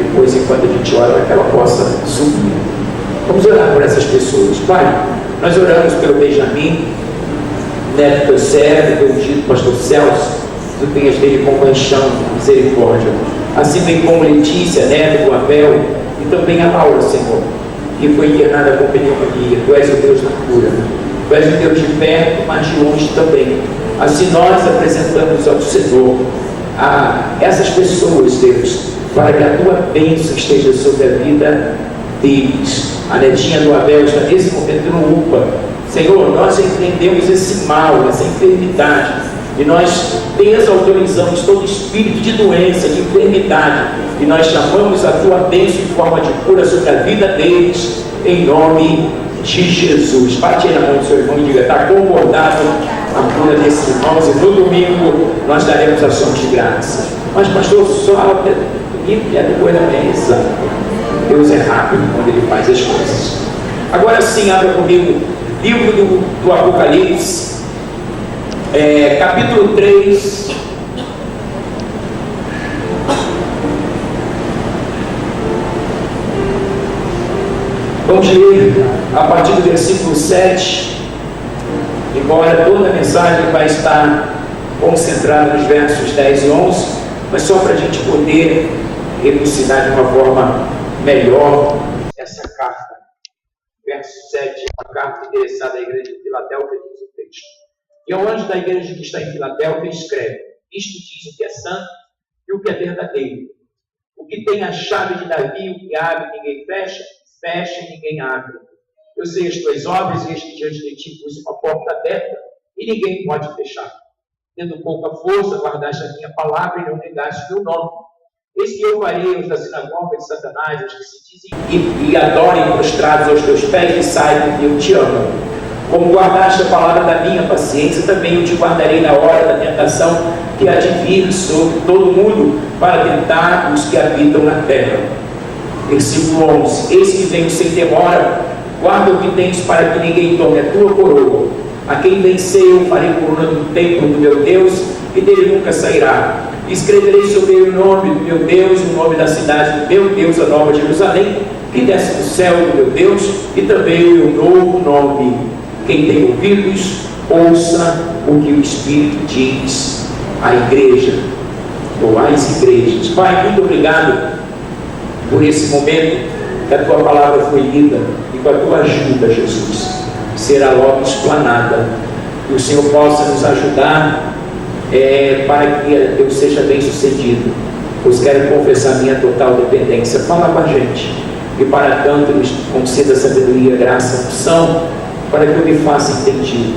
depois, enquanto a gente ora, que ela possa subir. Vamos orar por essas pessoas. Pai, nós oramos pelo Benjamin, neto do teu servo, pelo dito pastor Celso, tu tenhas dele compaixão, misericórdia. Assim bem como Letícia, neto do Abel, e também a Laura, Senhor, que foi internada com pneumonia. Tu és o Deus da cura. Tu és o Deus de perto, mas de longe também. Assim nós apresentamos ao Senhor a essas pessoas, Deus, para que a tua bênção esteja sobre a vida deles. A netinha do Abel está nesse momento no UPA. Senhor, nós entendemos esse mal, essa enfermidade, e nós desautorizamos todo espírito de doença, de enfermidade, e nós chamamos a tua bênção em forma de cura sobre a vida deles, em nome de Jesus. Bate na mão do seu irmão e diga: está concordado a cura desses irmãos, e no domingo nós daremos ações de graça. Mas pastor, só limpe depois da mesa. Deus é rápido quando ele faz as coisas. Agora sim, abra comigo livro do Apocalipse, capítulo 3. Vamos ler a partir do versículo 7, embora toda a mensagem vai estar concentrada nos versos 10 e 11, mas só para a gente poder elucidar de uma forma melhor essa carta. Verso 7, uma carta endereçada à igreja de Filadélfia, diz o texto: e ao anjo da igreja que está em Filadélfia escreve: isto diz o que é santo e o que é verdadeiro, o que tem a chave de Davi, o que abre ninguém fecha, fecha e ninguém abre. Eu sei as tuas obras, e eis que diante de ti pus uma porta aberta e ninguém pode fechar. Tendo pouca força, guardaste a minha palavra e não negaste o meu nome. Eis que eu farei os da sinagoga de Satanás, os que se dizem e adorem prostrados aos teus pés, e saibam que eu te amo. Como guardaste a palavra da minha paciência, também eu te guardarei na hora da tentação que há de vir sobre todo mundo, para tentar os que habitam na terra. Versículo 11: eis que venho sem demora, guarda o que tens para que ninguém tome a tua coroa. A quem vencer eu farei coroa no templo do meu Deus, e dele nunca sairá. Escreverei sobre ele o nome do meu Deus, o nome da cidade do meu Deus, a nova Jerusalém, que desce do céu do meu Deus, e também o meu novo nome. Quem tem ouvidos, ouça o que o Espírito diz à igreja, ou às igrejas. Pai, muito obrigado por esse momento que a tua palavra foi lida, e com a tua ajuda, Jesus, será logo explanada, que o Senhor possa nos ajudar para que eu seja bem sucedido, pois quero confessar minha total dependência. Fala com a gente, e para tanto nos conceda sabedoria, graça, unção, para que eu me faça entendido.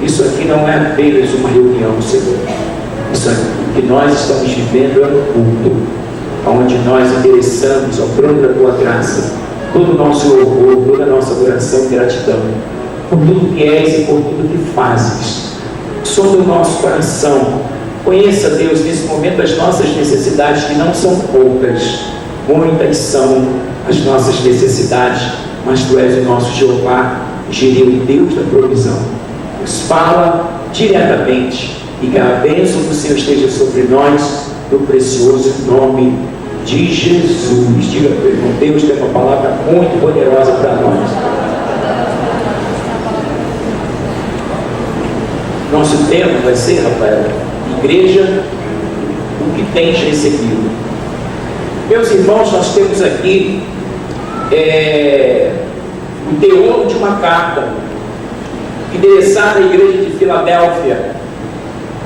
Isso aqui não é apenas uma reunião, Senhor. Isso aqui que nós estamos vivendo é um culto, onde nós endereçamos ao trono da tua graça todo o nosso louvor, toda a nossa adoração e gratidão por tudo que és e por tudo que fazes. Sonda o nosso coração. Conheça, Deus, nesse momento as nossas necessidades, que não são poucas, muitas são as nossas necessidades, mas tu és o nosso Jeová, Jireh, Deus da provisão. Nos fala diretamente, e que a bênção do Senhor esteja sobre nós, no precioso nome de Jesus. Diga para o irmão: Deus tem uma palavra muito poderosa para nós. Nosso tema vai ser, Rafael, igreja, o que tens recebido. Meus irmãos, nós temos aqui o teor de uma carta endereçada à igreja de Filadélfia.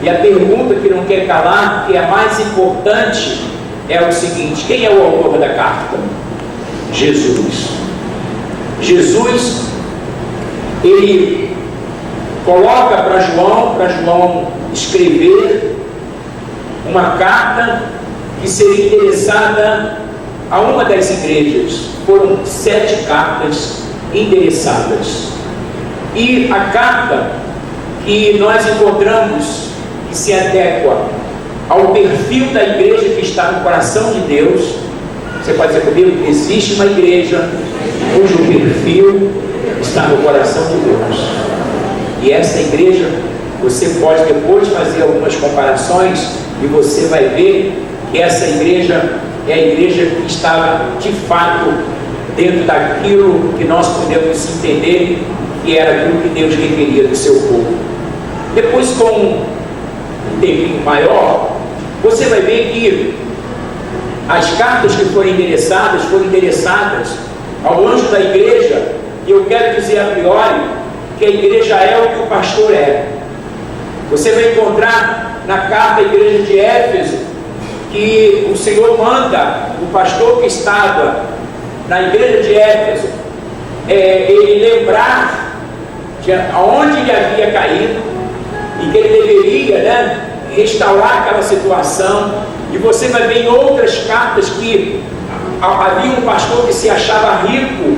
E a pergunta que não quer calar, que é a mais importante, é o seguinte: quem é o autor da carta? Jesus. Jesus, ele coloca para João escrever uma carta que seria endereçada a uma das igrejas. Foram 7 cartas endereçadas. E a carta que nós encontramos, que se adequa ao perfil da igreja que está no coração de Deus. Você pode dizer comigo: existe uma igreja cujo perfil está no coração de Deus. E essa igreja, você pode depois fazer algumas comparações, e você vai ver que essa igreja é a igreja que estava de fato dentro daquilo que nós podemos entender que era aquilo que Deus requeria do seu povo. Depois, com um tempinho maior, você vai ver que as cartas que foram endereçadas ao anjo da igreja, e eu quero dizer a priori que a igreja é o que o pastor é. Você vai encontrar na carta à igreja de Éfeso que o Senhor manda o pastor que estava na igreja de Éfeso ele lembrar de aonde ele havia caído e que ele deveria, restaurar aquela situação. E você vai ver em outras cartas que havia um pastor que se achava rico,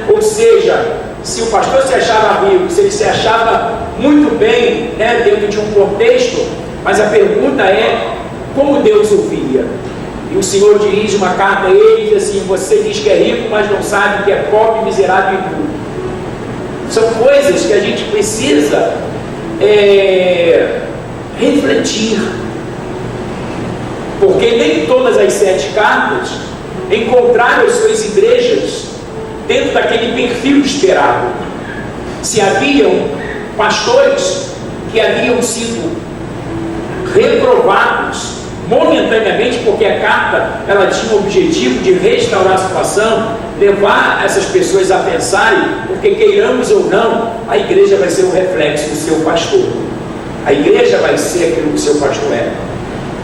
ou seja, se o pastor se achava rico, se ele se achava muito bem, dentro de um contexto, mas a pergunta é como Deus o via. E o Senhor dirige uma carta a ele e diz assim: você diz que é rico, mas não sabe que é pobre, miserável e nu. São coisas que a gente precisa refletir, porque nem todas as 7 cartas encontraram as suas igrejas dentro daquele perfil esperado. Se haviam pastores que haviam sido reprovados momentaneamente, porque a carta ela tinha o objetivo de restaurar a situação, levar essas pessoas a pensarem, porque queiramos ou não, a igreja vai ser o reflexo do seu pastor. A igreja vai ser aquilo que o seu pastor é.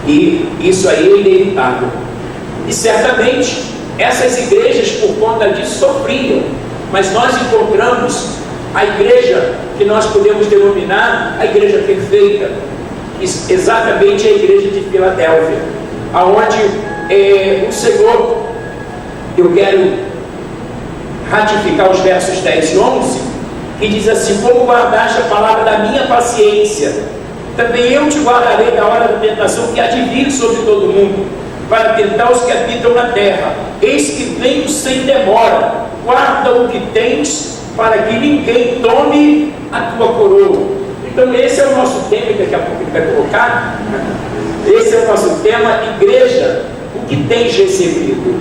E isso aí é inevitável. E certamente essas igrejas, por conta disso, sofriam. Mas nós encontramos a igreja que nós podemos denominar a igreja perfeita, exatamente a igreja de Filadélfia, aonde o Senhor, eu quero ratificar os versos 10 e 11, que diz assim: como guardaste a palavra da minha paciência, também eu te guardarei da hora da tentação que há de vir sobre todo mundo, para tentar os que habitam na terra. Eis que venho sem demora, guarda o que tens, para que ninguém tome a tua coroa. Então esse é o nosso tema, daqui a pouco ele vai colocar. Esse é o nosso tema: igreja, o que tens recebido.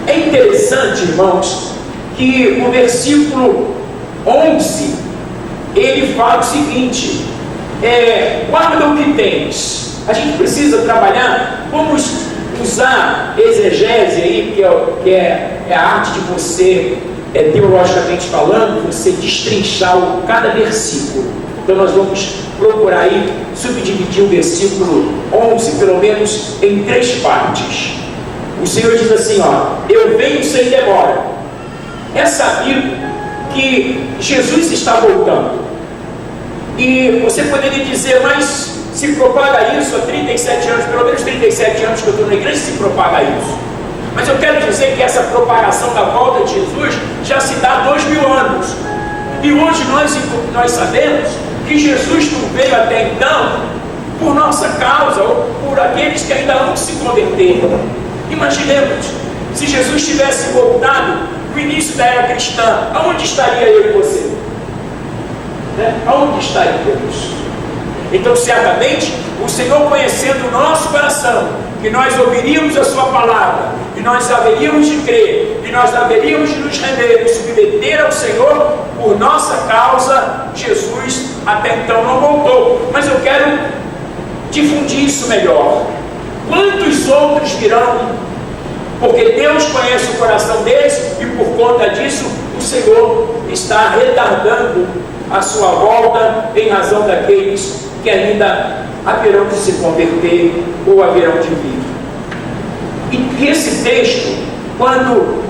É interessante, irmãos, que o versículo 11, ele fala o seguinte: guarda o que tens. A gente precisa trabalhar, vamos usar exegese aí, que é a arte de você, teologicamente falando, você destrinchar cada versículo. Então nós vamos procurar aí subdividir o versículo 11, pelo menos em 3 partes. O Senhor diz assim: eu venho sem demora. É sabido que Jesus está voltando. E você poderia dizer: mas se propaga isso há 37 anos, pelo menos 37 anos que eu estou na igreja, se propaga isso. Mas eu quero dizer que essa propagação da volta de Jesus já se dá há 2000 anos. E hoje nós sabemos que Jesus não veio até então por nossa causa, ou por aqueles que ainda não se converteram. Imaginemos, se Jesus tivesse voltado no início da era cristã, aonde estaria eu e você? Aonde estaríamos? Então certamente o Senhor, conhecendo o nosso coração, que nós ouviríamos a sua palavra, e nós haveríamos de crer, e nós haveríamos de nos render, nos submeter ao Senhor por nossa causa, Jesus até então não voltou. Mas eu quero difundir isso melhor. Quantos outros virão? Porque Deus conhece o coração deles, e por conta disso o Senhor está retardando a sua volta em razão daqueles que ainda haverão de se converter ou haverão de vir. E esse texto, quando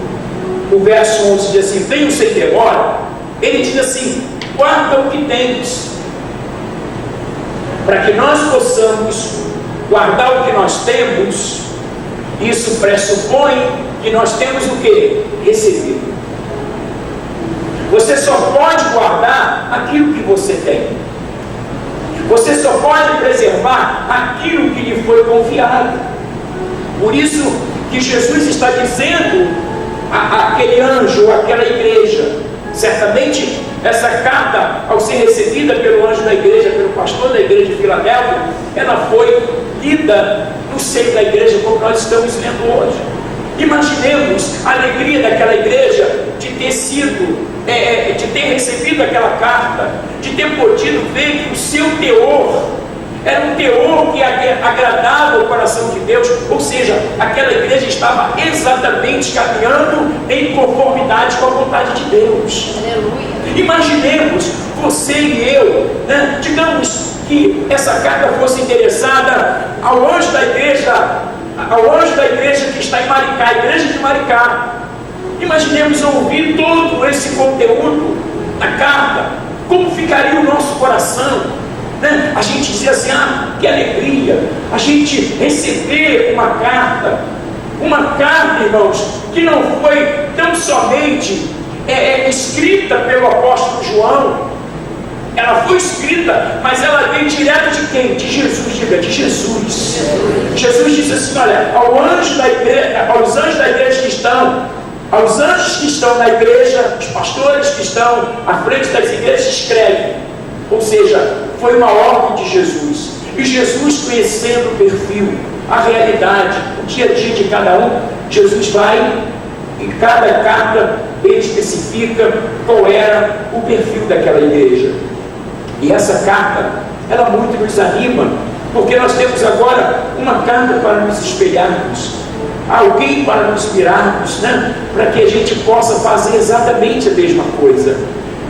o verso 11 diz assim: venho sem demora, ele diz assim: guarda o que tens. Para que nós possamos guardar o que nós temos, isso pressupõe que nós temos o que? Recebido. Você só pode guardar aquilo que você tem. Você só pode preservar aquilo que lhe foi confiado. Por isso que Jesus está dizendo àquele anjo, àquela igreja, certamente essa carta, ao ser recebida pelo anjo da igreja, pelo pastor da igreja de Filadélfia, ela foi vida no seio da igreja, como nós estamos lendo hoje. Imaginemos a alegria daquela igreja de ter sido, de ter recebido aquela carta, de ter podido ver que o seu teor era um teor que agradava o coração de Deus, ou seja, aquela igreja estava exatamente caminhando em conformidade com a vontade de Deus. Aleluia. Imaginemos você e eu, né? Digamos que essa carta fosse endereçada ao anjo da igreja que está em Maricá, a igreja de Maricá. Imaginemos ouvir todo esse conteúdo da carta, como ficaria o nosso coração, né? A gente dizia assim, que alegria, a gente receber uma carta, irmãos, que não foi tão somente escrita pelo apóstolo João. Ela foi escrita, mas ela veio direto de quem? De Jesus, diga, de Jesus. Jesus disse assim, olha, aos anjos da igreja que estão, aos anjos que estão na igreja, os pastores que estão à frente das igrejas, escreve. Ou seja, foi uma ordem de Jesus. E Jesus, conhecendo o perfil, a realidade, o dia a dia de cada um, Jesus vai, em cada carta, ele especifica qual era o perfil daquela igreja. E essa carta, ela muito nos anima, porque nós temos agora uma carta para nos espelharmos, alguém para nos mirarmos, né? Para que a gente possa fazer exatamente a mesma coisa.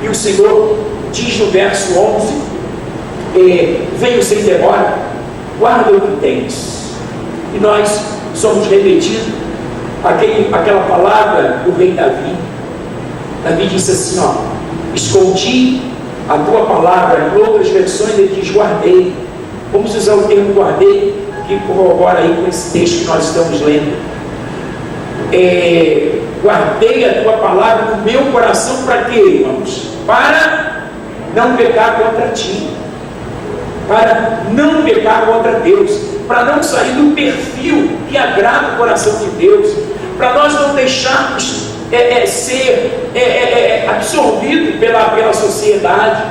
E o Senhor diz no verso 11, venho sem demora, guarda o que tens. E nós somos remetidos àquela palavra do rei Davi. Davi disse assim, escondi a tua palavra. Em outras versões ele diz guardei. Vamos usar o termo guardei, que corrobora aí com esse texto que nós estamos lendo. Guardei a tua palavra no meu coração para quê, irmãos? Para não pecar contra ti, para não pecar contra Deus, para não sair do perfil que agrada o coração de Deus, para nós não deixarmos ser absorvido pela sociedade,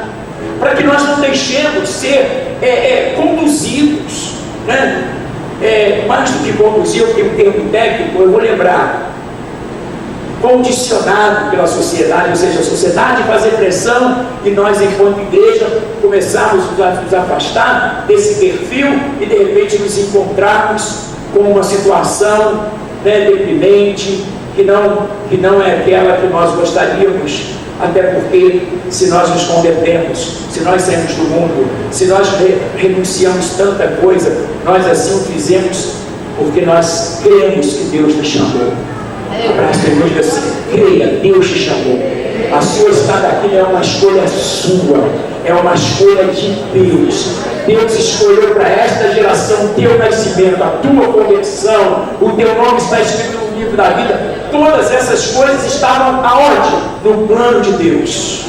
para que nós não deixemos ser conduzidos, né? Mais do que conduzir, eu tenho um termo técnico, eu vou lembrar, condicionado pela sociedade, ou seja, a sociedade fazer pressão e nós, enquanto igreja, começarmos a nos afastar desse perfil e de repente nos encontrarmos com uma situação, né, deprimente, que não é aquela que nós gostaríamos, até porque se nós nos convertemos, se nós saímos do mundo, se nós renunciamos tanta coisa, nós assim o fizemos porque nós cremos que Deus nos chamou. Abraço de Deus, assim, creia, Deus te chamou. A sua estada aqui é uma escolha sua, é uma escolha de Deus. Deus escolheu para esta geração o teu nascimento, a tua conversão, o teu nome está escrito no livro da vida. Todas essas coisas estavam aonde? No plano de Deus.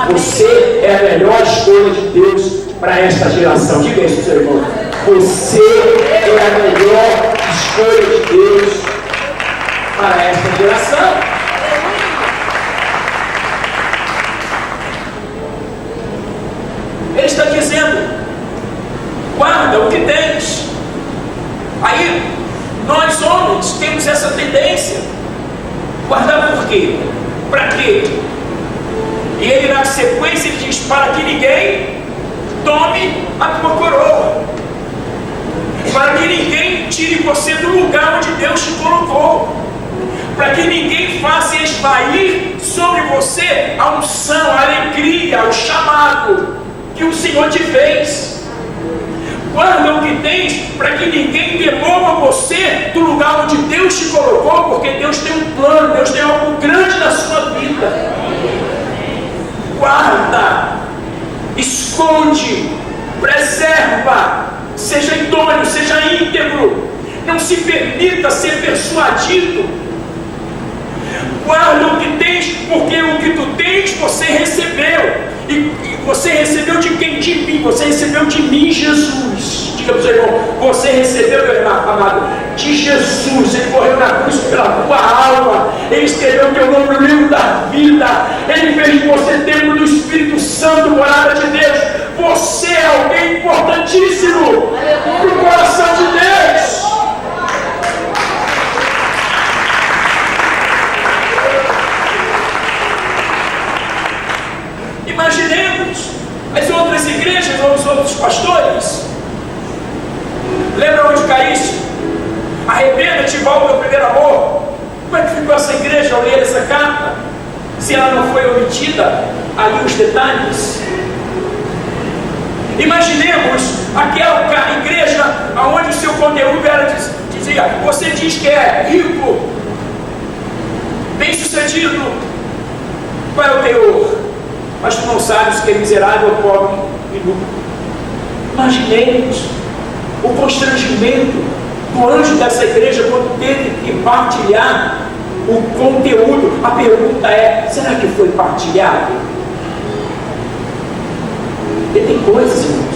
Você é a melhor escolha de Deus para esta geração. Diga isso, seu irmão. Você é a melhor escolha de Deus para esta geração. Ele está dizendo, guarda o que tens. Aí, nós homens temos essa tendência. Guardar por quê? Para quê? E ele na sequência ele diz, para que ninguém tome a tua coroa, para que ninguém tire você do lugar onde Deus te colocou, para que ninguém faça esvair sobre você a unção, a alegria, o chamado que o Senhor te fez. Guarda o que tens, para que ninguém demova você do lugar onde Deus te colocou, porque Deus tem um plano, Deus tem algo grande na sua vida. Guarda, esconde, preserva, seja idôneo, seja íntegro, não se permita ser persuadido. Guarda o que tens, porque o que tu tens você recebeu. E você recebeu de quem? De mim. Você recebeu de mim, Jesus. Diga para o seu irmão, você recebeu, meu irmão amado, de Jesus. Ele morreu na cruz pela tua alma. Ele escreveu o teu nome no livro da vida. Ele fez de você templo do Espírito Santo, morada de Deus. você é alguém importantíssimo para o coração de Deus. Imaginemos as outras igrejas ou os outros pastores. Lembra onde caíste? Arrependa-te e volta ao primeiro amor. Como é que ficou essa igreja ao ler essa carta? Se ela não foi omitida, ali os detalhes. Imaginemos aquela igreja onde o seu conteúdo era dizia: você diz que é rico, bem sucedido, qual é o teor? Mas tu não sabes que é miserável, pobre e nu. Imaginemos o constrangimento do anjo dessa igreja quando teve que partilhar o conteúdo. A pergunta é: será que foi partilhado? E tem coisas, irmãos,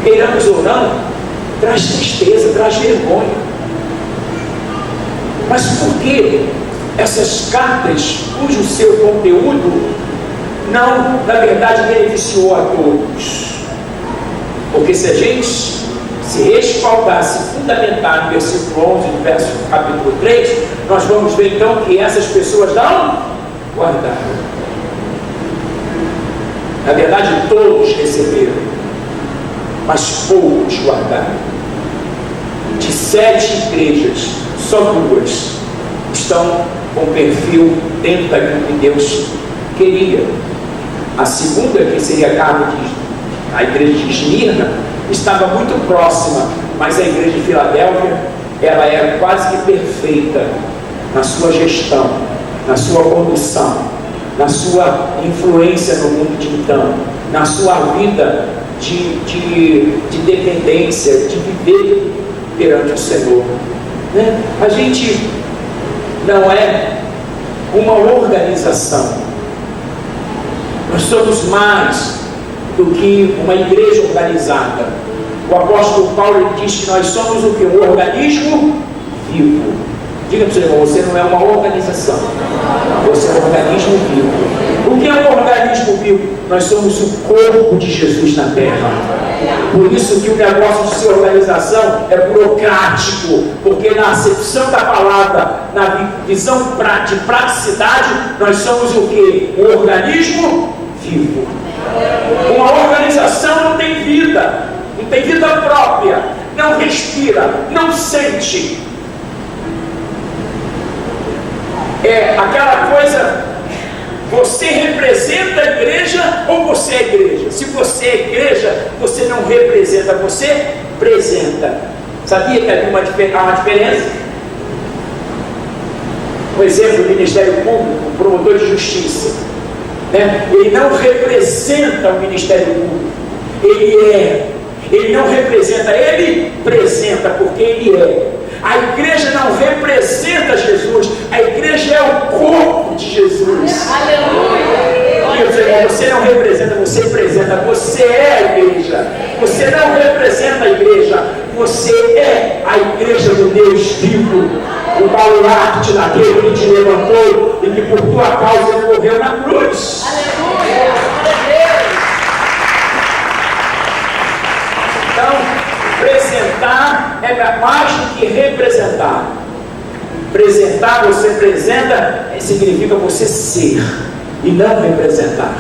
queiramos ou não, traz tristeza, traz vergonha. Mas por que essas cartas, cujo seu conteúdo não, na verdade, beneficiou a todos? Porque se a gente se respaldasse, fundamentar no versículo 11 do verso capítulo 3, nós vamos ver então que essas pessoas não guardaram. Na verdade, todos receberam, mas poucos guardaram. De 7 igrejas, só 2 estão com perfil dentro daquilo que Deus queria. A segunda, que seria a igreja de Esmirna, estava muito próxima, mas a igreja de Filadélfia, ela era quase que perfeita na sua gestão, na sua condução, na sua influência no mundo de então, na sua vida de dependência, de viver perante o Senhor. A gente não é uma organização, nós somos mais do que uma igreja organizada. O apóstolo Paulo diz que nós somos o que? Um organismo vivo. Diga para o seu irmão: você não é uma organização, você é um organismo vivo. O que é um organismo vivo? Nós somos o corpo de Jesus na terra. Por isso que o negócio de sua organização é burocrático, porque na acepção da palavra, na visão de praticidade, nós somos o que? Um organismo vivo. Uma organização não tem vida própria, não respira, não sente. É aquela coisa: você representa a igreja ou você é igreja? Se você é igreja, você não representa, você apresenta. Sabia que havia uma diferença? Um exemplo: o Ministério Público, o promotor de justiça, ele não representa o Ministério Público, ele não representa, ele apresenta, porque ele é. A igreja não representa Jesus, a igreja é o corpo de Jesus. Aleluia! Você não representa, você apresenta, você é a igreja. Você não representa a igreja, você é a igreja do Deus vivo, o baluarte daquele que te levantou e que por tua causa ele morreu na cruz. Aleluia! Então, apresentar é mais do que representar. Apresentar, você apresenta, significa você ser e não representar.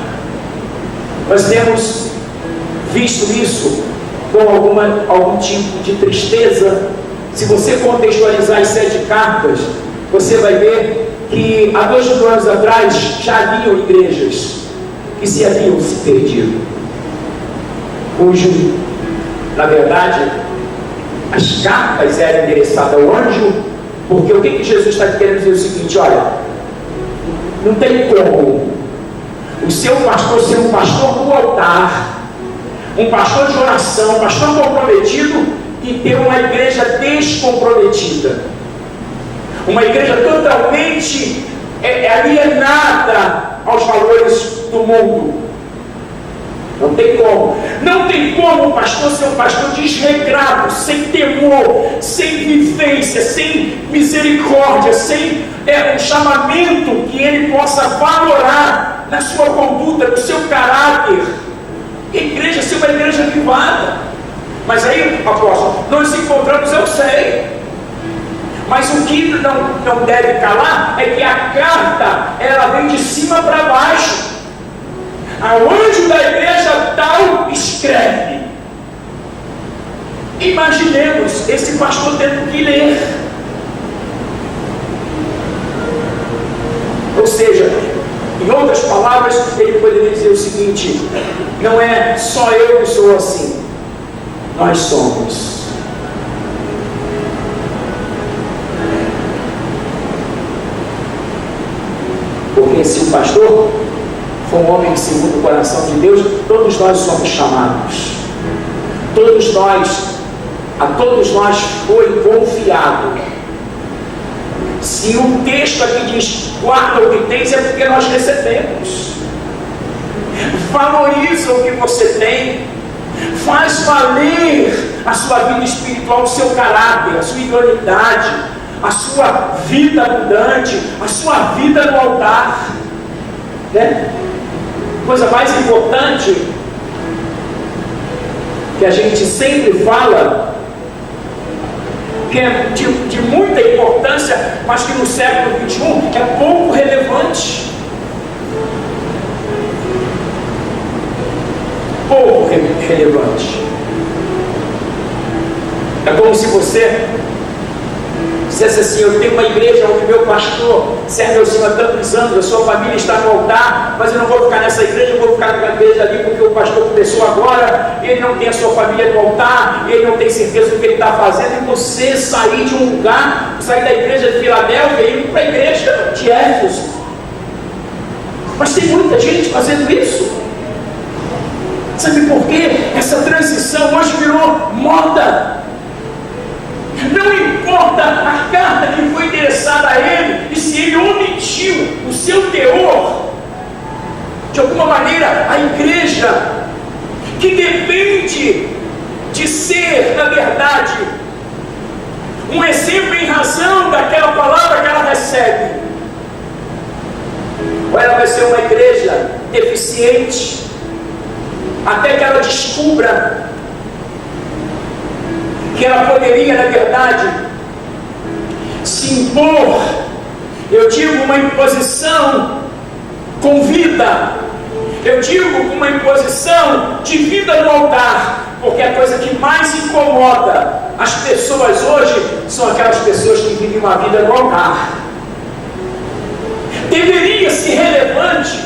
Nós temos visto isso com algum tipo de tristeza. Se você contextualizar as 7 cartas, você vai ver que há 2 mil anos atrás já haviam igrejas que se haviam se perdido, cujo, na verdade, as cartas eram endereçadas ao anjo, porque o que Jesus está querendo dizer é o seguinte: olha, não tem como o seu pastor ser um pastor do altar, um pastor de oração, um pastor comprometido, e ter uma igreja descomprometida, uma igreja totalmente alienada aos valores do mundo. Não tem como. Não tem como o pastor ser um pastor desregrado, sem temor, sem vivência, sem misericórdia, sem um chamamento que ele possa valorar na sua conduta, no seu caráter. igreja ser uma igreja avivada. Mas aí, apóstolo, nós nos encontramos, eu sei. Mas o que não deve calar é que a carta, ela vem de cima para baixo. Ao anjo da igreja tal escreve. Imaginemos esse pastor tendo que ler. Ou seja, em outras palavras, ele poderia dizer o seguinte: não é só eu que sou assim, nós somos. Porque se o pastor for um homem segundo o coração de Deus, todos nós somos chamados. A todos nós foi confiado. Se o texto aqui diz guarda o que tens, é porque nós recebemos. Valoriza o que você tem. Faz valer a sua vida espiritual, o seu caráter, a sua idoneidade, a sua vida abundante, a sua vida no altar, né? Coisa mais importante que a gente sempre fala, que é de muita importância, mas que no século XXI é pouco relevante. Pouco relevante. É como se você dissesse assim: eu tenho uma igreja onde meu pastor serve ao Senhor há tantos anos, a sua família está no altar, mas eu não vou ficar nessa igreja, eu vou ficar na igreja ali porque o pastor começou agora, ele não tem a sua família no altar, ele não tem certeza do que ele está fazendo, e você sair de um lugar, sair da igreja de Filadélfia e ir para a igreja de Éfeso. Mas tem muita gente fazendo isso. Sabe por quê? Essa transição hoje virou moda. Não importa a carta que foi endereçada a ele, e se ele omitiu o seu teor, de alguma maneira, a igreja, que depende de ser, na verdade, um exemplo em razão daquela palavra que ela recebe, ou ela vai ser uma igreja deficiente, até que ela descubra que ela poderia, na verdade, se impor. Eu digo uma imposição com vida. Eu digo uma imposição de vida no altar, porque a coisa que mais incomoda as pessoas hoje são aquelas pessoas que vivem uma vida no altar. Deveria ser relevante,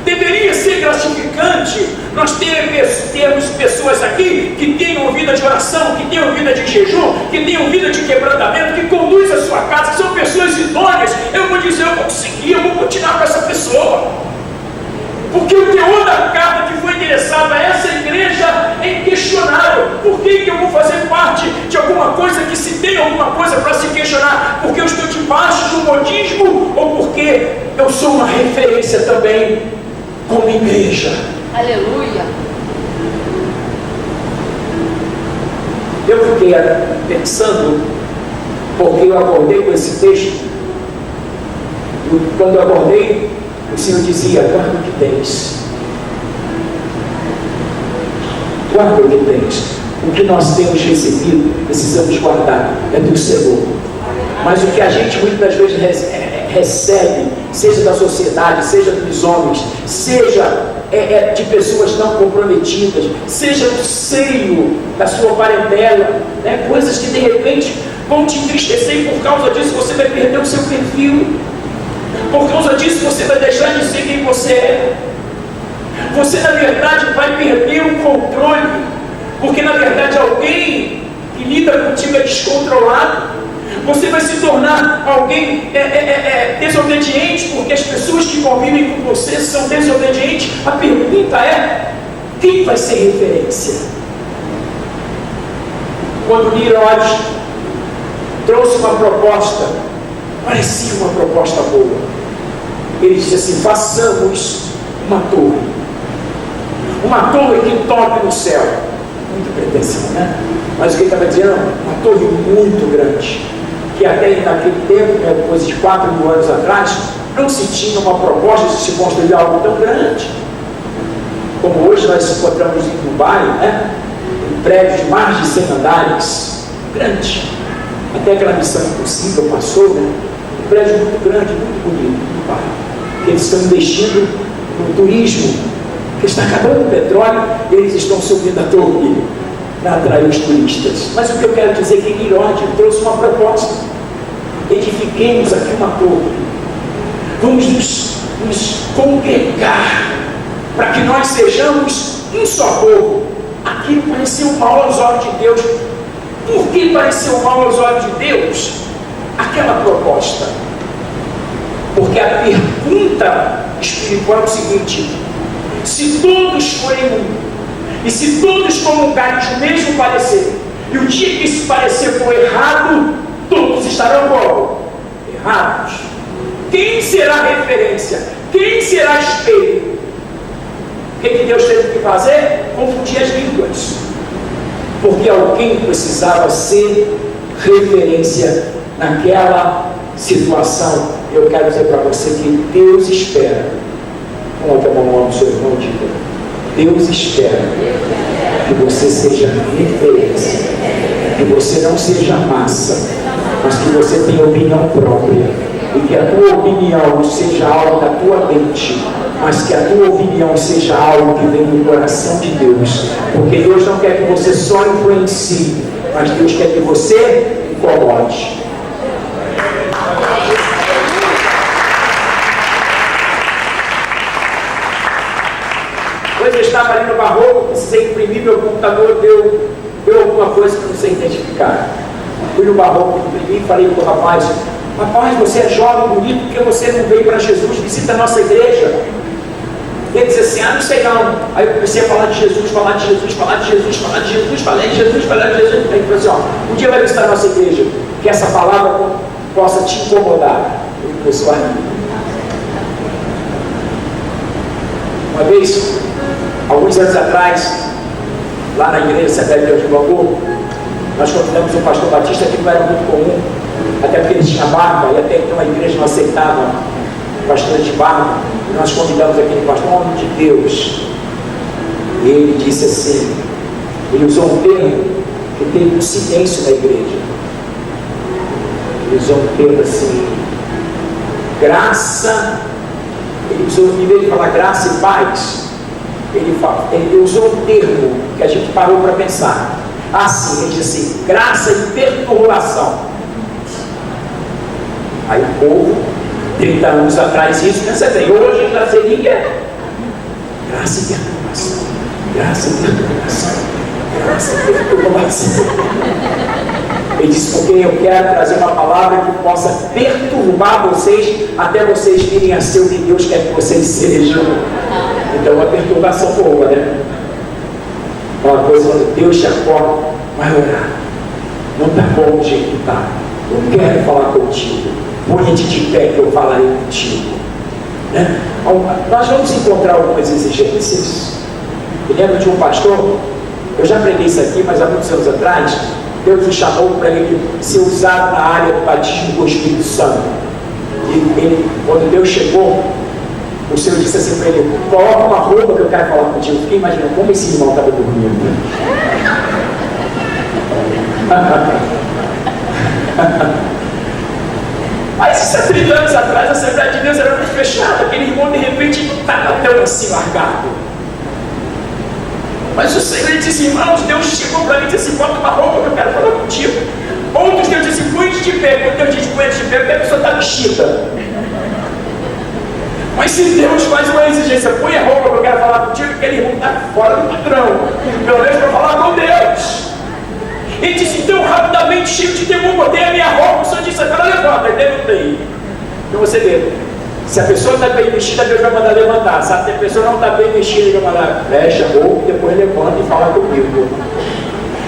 deveria ser gratificante nós termos pessoas aqui que tenham vida de oração, que tenham vida de jejum, que tenham vida de quebrantamento, que conduzem a sua casa, que são pessoas idôneas. Eu vou dizer, eu vou conseguir, eu vou continuar com essa pessoa, porque o teor da carta que foi endereçada a essa igreja é inquestionável. Por que eu vou fazer parte de alguma coisa que se tem alguma coisa para se questionar? Porque eu estou debaixo de um modismo, ou porque eu sou uma referência também como igreja? Aleluia! Eu fiquei pensando, porque eu acordei com esse texto, e quando eu acordei, o Senhor dizia: guarda o que tens. Guarda o que tens. O que nós temos recebido, precisamos guardar, é do Senhor. Mas o que a gente muitas vezes recebe, seja da sociedade, seja dos homens, seja de pessoas não comprometidas, seja do seio da sua parentela, né? Coisas que de repente vão te entristecer, e por causa disso você vai perder o seu perfil, por causa disso você vai deixar de ser quem você é. Você na verdade vai perder o controle, porque na verdade alguém que lida contigo é descontrolado. Você vai se tornar alguém desobediente, porque as pessoas que convivem com você são desobedientes. A pergunta é: quem vai ser referência? Quando Herodes trouxe uma proposta, parecia uma proposta boa, ele disse assim: façamos uma torre que toque no céu. Muita pretensão, né? Mas o que ele estava dizendo? Uma torre muito grande, que até naquele tempo, depois de 4.000 anos atrás, não se tinha uma proposta de se construir algo tão grande. como hoje nós encontramos em Dubai, né? Em prédios de mais de 100 andares, grande, até aquela Missão Impossível passou, né? Um prédio muito grande, muito bonito, em Dubai, que eles estão investindo no turismo, que está acabando o petróleo, e eles estão subindo a torre para atrair os turistas. Mas o que eu quero dizer é que Nirod trouxe uma proposta: edifiquemos aqui uma torre, vamos nos congregar para que nós sejamos um só povo. Aquilo pareceu mal aos olhos de Deus. Por que pareceu mal aos olhos de Deus aquela proposta? Porque a pergunta espiritual é o seguinte: se todos forem um, e se todos comungarem o mesmo parecer, e o dia que esse parecer for errado, todos estarão como? Errados. Quem será a referência? Quem será espelho? O que Deus teve que fazer? Confundir as línguas. Porque alguém precisava ser referência naquela situação. Eu quero dizer para você que Deus espera. Coloque a mão no seu irmão e diga: Deus espera que você seja referência, que você não seja massa, mas que você tenha opinião própria, e que a tua opinião não seja algo da tua mente, mas que a tua opinião seja algo que vem do coração de Deus. Porque Deus não quer que você só influencie, mas Deus quer que você incomode. Hoje eu estava ali no Barroco, precisei imprimir, meu computador deu alguma coisa que eu não sei identificar. Fui no Barroco, imprimi e falei para o rapaz: rapaz, você é jovem, bonito, porque você não veio para Jesus, visita a nossa igreja. Ele disse assim: ah, não sei não. Aí eu comecei a falar de Jesus, falar de Jesus, falar de Jesus, falar de Jesus, falar de Jesus, falar de Jesus. Aí ele falou assim: ó, um dia vai visitar a nossa igreja, que essa palavra possa te incomodar. Ele começou a rir. Uma vez, alguns anos atrás, lá na igreja Assembleia de Deus de Bangu, nós convidamos um pastor batista que não era muito comum, até porque ele tinha barba, e até então a igreja não aceitava pastores de barba. E nós convidamos aquele pastor, em nome de Deus. E ele disse assim, ele usou um termo que teve um silêncio na igreja. Ele usou um termo assim, graça. Ele usou, em vez de falar graça e paz, ele usou um termo que a gente parou para pensar. Assim, ele disse assim: graça e perturbação. Aí o povo, 30 anos atrás, isso, pensa bem, hoje já seria graça e perturbação. Graça e perturbação. Graça e perturbação. Ele disse: porque eu quero trazer uma palavra que possa perturbar vocês, até vocês virem a ser o que Deus quer que vocês sejam. Então, uma perturbação boa, né? Uma coisa, quando Deus te acorda, vai orar. Não está bom do jeito que está. Eu quero falar contigo. Põe-te de pé que eu falarei contigo. Né? Nós vamos encontrar algumas exigências. Eu lembro de um pastor, eu já preguei isso aqui, mas há muitos anos atrás, Deus o chamou para ele ser usado na área do batismo com o Espírito Santo. E ele, quando Deus chegou, o Senhor disse assim para ele: coloca uma roupa que eu quero falar contigo. Eu fiquei imaginando como esse irmão estava dormindo. Mas isso há 30 anos atrás, a Assembleia de Deus era muito fechada. Aquele irmão de repente estava tão assim largado. Mas o Senhor disse: irmãos, Deus chegou para mim e disse assim: bota uma roupa que eu quero falar contigo. Outros Deus disse: põe-te de pé. Quando Deus diz põe-te de pé, porque a pessoa está vestida. Mas se Deus faz uma exigência, põe a roupa que eu quero falar contigo, aquele irmão está fora do padrão, pelo menos para falar com Deus. Ele disse: então rapidamente, cheio de temor, botei a minha roupa. O Senhor disse: agora levanta. Ele levantei. Então você vê, se a pessoa está bem vestida, Deus vai mandar levantar. Se a pessoa não está bem vestida, Ele vai mandar fecha a roupa e depois levanta e fala comigo.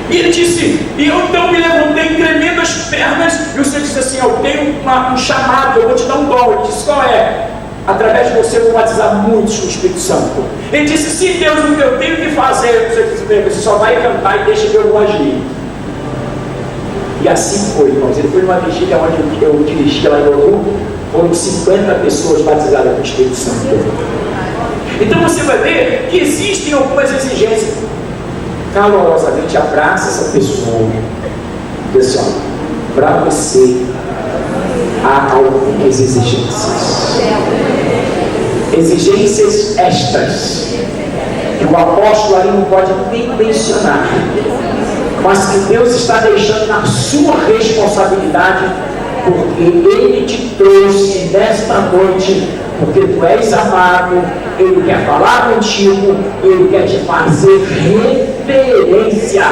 E ele disse: e eu então me levantei tremendo as pernas. E o Senhor disse assim: eu tenho um chamado, eu vou te dar um dom. Ele disse: qual é? Através de você eu vou batizar muitos com o Espírito Santo. Ele disse: se Deus não eu tenho que fazer, você só vai cantar e deixa que eu vou agir. E assim foi, irmãos. Ele foi numa vigília onde eu dirigi lá em Bangu, foram 50 pessoas batizadas com o Espírito Santo. Então você vai ver que existem algumas exigências. Calorosamente abraça essa pessoa. Pessoal, para você há algumas exigências. Exigências extras que o apóstolo ali não pode nem mencionar, mas que Deus está deixando na sua responsabilidade, porque Ele te trouxe nesta noite, porque tu és amado, Ele quer falar contigo, Ele quer te fazer referência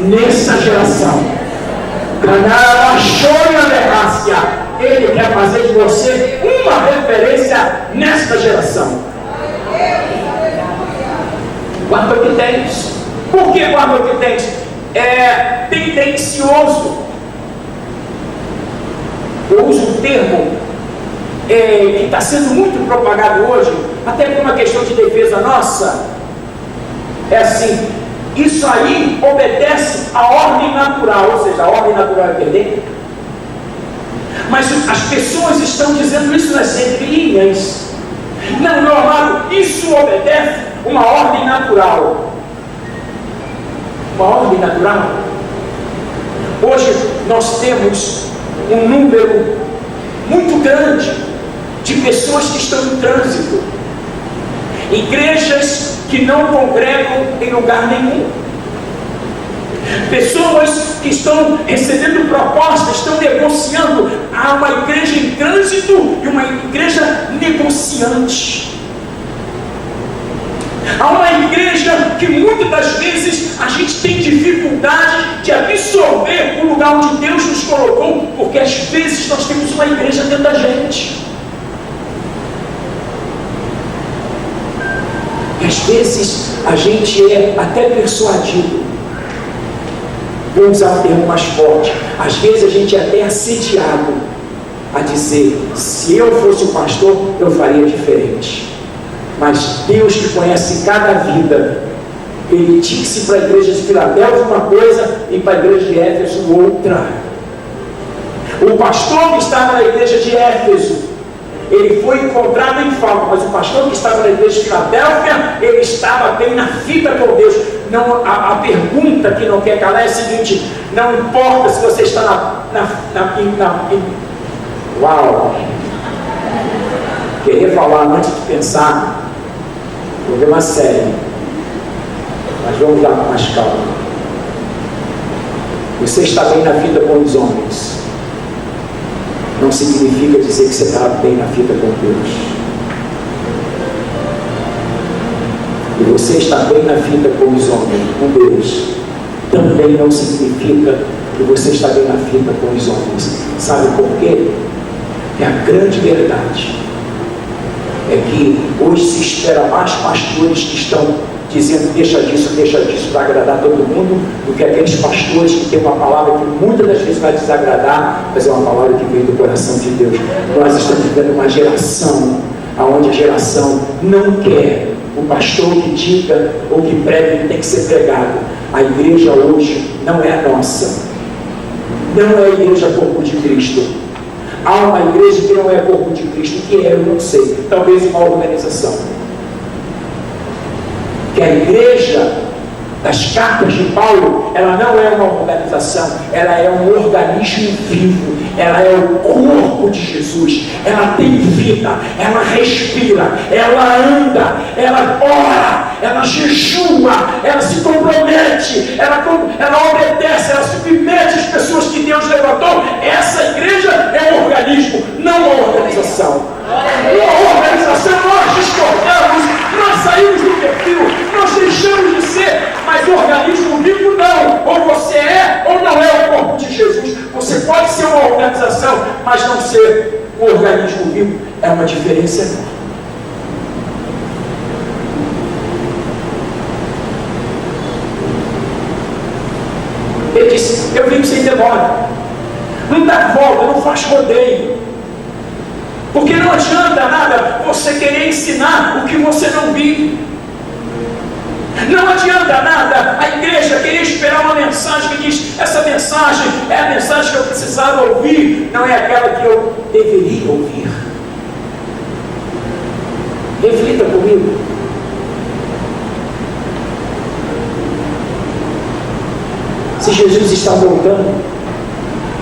nessa geração. Ele quer fazer de você uma referência nesta geração. Guarda o que tens. Por que guarda o que tens? É tendencioso. Eu uso um termo que está sendo muito propagado hoje, até por uma questão de defesa nossa. É assim: isso aí obedece à ordem natural, ou seja, a ordem natural é perder. Mas as pessoas estão dizendo isso nas entrelinhas. Não, meu amado, isso obedece uma ordem natural. Uma ordem natural. Hoje nós temos um número muito grande de pessoas que estão em trânsito. Igrejas que não congregam em lugar nenhum. Pessoas que estão recebendo propostas, estão negociando. Há uma igreja em trânsito e uma igreja negociante. Há uma igreja que muitas das vezes a gente tem dificuldade de absorver o lugar onde Deus nos colocou, porque às vezes nós temos uma igreja dentro da gente. E às vezes a gente é até persuadido. Vou usar um termo mais forte. Às vezes a gente é até assediado a dizer: se eu fosse o pastor, eu faria diferente. Mas Deus que conhece cada vida, Ele disse para a igreja de Filadélfia uma coisa e para a igreja de Éfeso outra. O pastor que estava na igreja de Éfeso, ele foi encontrado em falta, mas o pastor que estava na igreja de Filadélfia, ele estava bem na fita com Deus. Não, a pergunta que não quer calar é a seguinte: não importa se você está uau! Queria falar antes de pensar. Vou ver uma série, mas vamos lá com mais calma. Você está bem na fita com os homens não significa dizer que você está bem na fita com Deus. E você está bem na fita com os homens, com Deus, também não significa que você está bem na fita com os homens. Sabe por quê? É a grande verdade é que hoje se espera mais pastores que estão dizendo deixa disso para agradar todo mundo, do que aqueles pastores que têm uma palavra que muitas das vezes vai desagradar, mas é uma palavra que vem do coração de Deus. Nós estamos vivendo uma geração onde a geração não quer o pastor que diga ou que pregue que tem que ser pregado. A igreja hoje não é a nossa, não é a igreja corpo de Cristo. Há uma igreja que não é corpo de Cristo, que é, eu não sei, talvez uma organização. Que a igreja das cartas de Paulo, ela não é uma organização, ela é um organismo vivo, ela é o corpo de Jesus, ela tem vida, ela respira, ela anda, ela ora, ela jejua, ela se compromete, ela obedece, ela submete as pessoas que Deus levantou. Essa igreja é um organismo, não uma organização. Uma organização nós discordamos, nós saímos do perfil, nós deixamos de ser, mas o organismo vivo não. Ou você é ou não é o corpo de Jesus. Você pode ser uma organização, mas não ser um organismo vivo. É uma diferença enorme. Ele disse: eu vim sem demora, não dá volta, não faz rodeio. Porque não adianta nada você querer ensinar o que você não vive. Não adianta nada a igreja querer esperar uma mensagem que diz: essa mensagem é a mensagem que eu precisava ouvir, não é aquela que eu deveria ouvir. Reflita comigo. Jesus está voltando,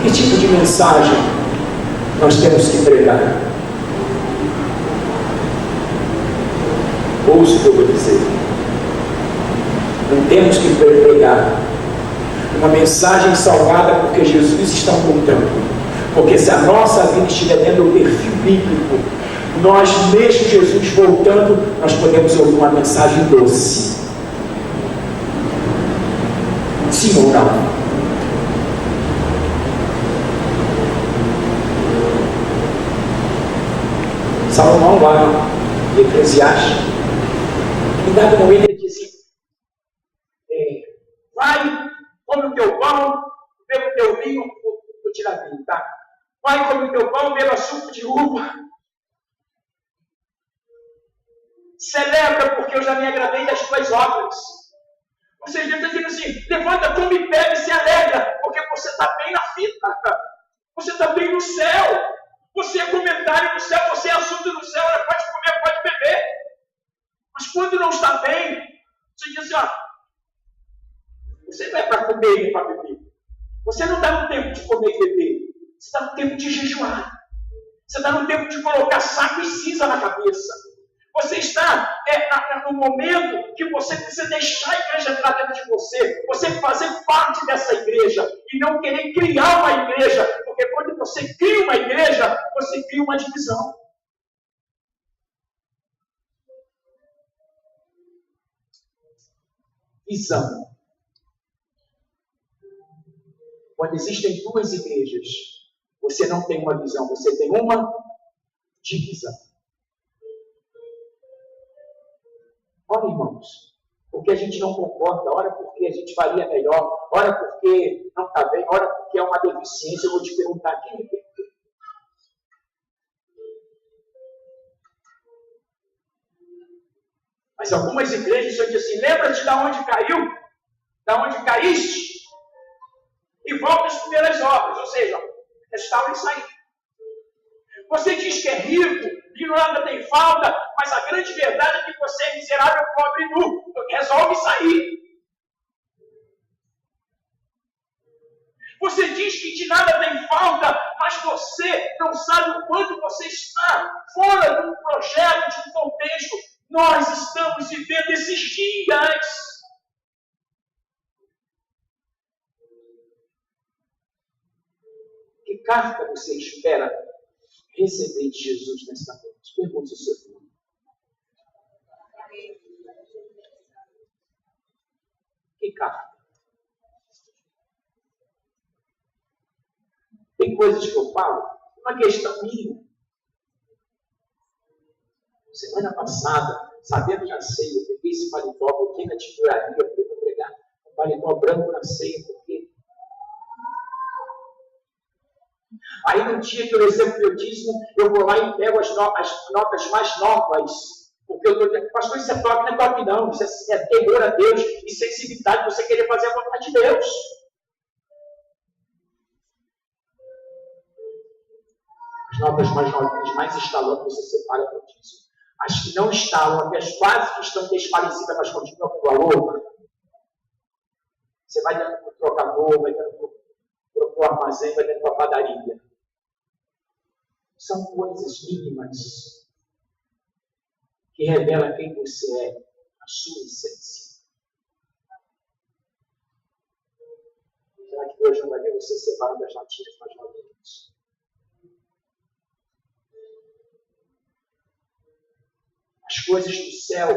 que tipo de mensagem nós temos que pregar? Ouça o que eu vou dizer. Não temos que pregar uma mensagem salvada porque Jesus está voltando. Porque se a nossa vida estiver dentro do perfil bíblico, nós mesmo Jesus voltando, nós podemos ouvir uma mensagem doce. Sim ou não? Salomão lá em Eclesiastes, em dado momento ele diz assim: vai, come o teu pão, beba o teu vinho, vou tirar vinho, tá? Vai, come o teu pão, beba suco de uva. Celebra, porque eu já me agradei das tuas obras. Ou seja, ele está dizendo assim: levanta, come e bebe e se alegra, porque você está bem na fita, você está bem no céu, você é comentário no céu, você é assunto no céu, pode comer, pode beber. Mas quando não está bem, você diz assim: ó, você não é para comer e para beber. Você não está no tempo de comer e beber, você está no tempo de jejuar, você está no tempo de colocar saco e cinza na cabeça. Você está no momento que você precisa deixar a igreja entrar dentro de você fazer parte dessa igreja e não querer criar uma igreja, porque quando você cria uma igreja, você cria uma divisão. Visão. Quando existem duas igrejas, você não tem uma visão, você tem uma divisão. Ora, irmãos, porque a gente não concorda, ora porque a gente faria melhor, ora porque não está bem, ora porque é uma deficiência. Eu vou te perguntar, quem é? Mas algumas igrejas só dizem assim: lembra-te de onde caiu, da onde caíste, e volta às primeiras obras, ou seja, restaura isso aí. Você diz que é rico, que nada tem falta, mas a grande verdade é que você é miserável, pobre e nu. Resolve isso aí. Você diz que de nada tem falta, mas você não sabe o quanto você está fora de um projeto, de um contexto. Nós estamos vivendo esses dias. Que carta você espera receber de Jesus nesta noite? Pergunte ao seu filho. Que carta? Tem coisas que eu falo, uma questão minha. Semana passada, sabendo na ceia, eu peguei esse paletó, botei na titularia, eu fui pregar. Um paletó branco na ceia, porque aí no dia que eu recebo meu dízimo, eu vou lá e pego as notas mais novas. Porque eu estou dizendo, pastor, isso é top, não é top não. Isso é temor a Deus e sensibilidade, você querer fazer a vontade de Deus. As notas mais novinhas, mais estalantes, você separa para o dízimo. As que não estalam, até as quase que estão desfalecidas, mas continuam com valor, você vai dando para o trocador, vai dando para o armazém, vai dando para a padaria. São coisas mínimas que revelam quem você é, a sua essência. Será que Deus não vai ver você separando as latinhas mais novinhas? As coisas do céu,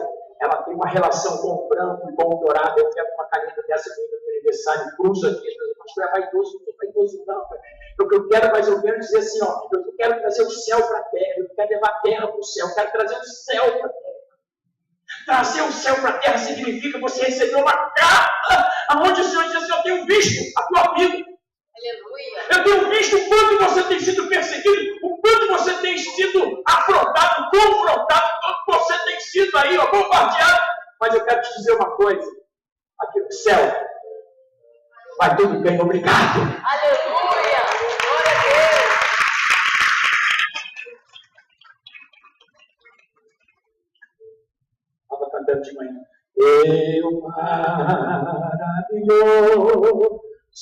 ela tem uma relação com o branco e com o dourado. Eu pego uma caneta dessa no meu aniversário, cruzo aqui, as pessoas, pastor, é vaidoso, não é vaidoso não. O que eu quero mais ou menos dizer assim, ó, eu quero trazer o céu para a terra, eu quero levar a terra para o céu, eu quero trazer o céu para a terra. Trazer o céu para a terra significa você receber uma carta, onde o Senhor diz assim: eu tenho visto a tua vida. Aleluia. Eu tenho visto o quanto você tem sido perseguido, o quanto você tem sido afrontado, confrontado, o quanto você tem sido aí, ó, bombardeado. Mas eu quero te dizer uma coisa: aqui no céu vai tudo bem, obrigado. Aleluia! Glória a Deus! Estava cantando de manhã. Eu maravilhoso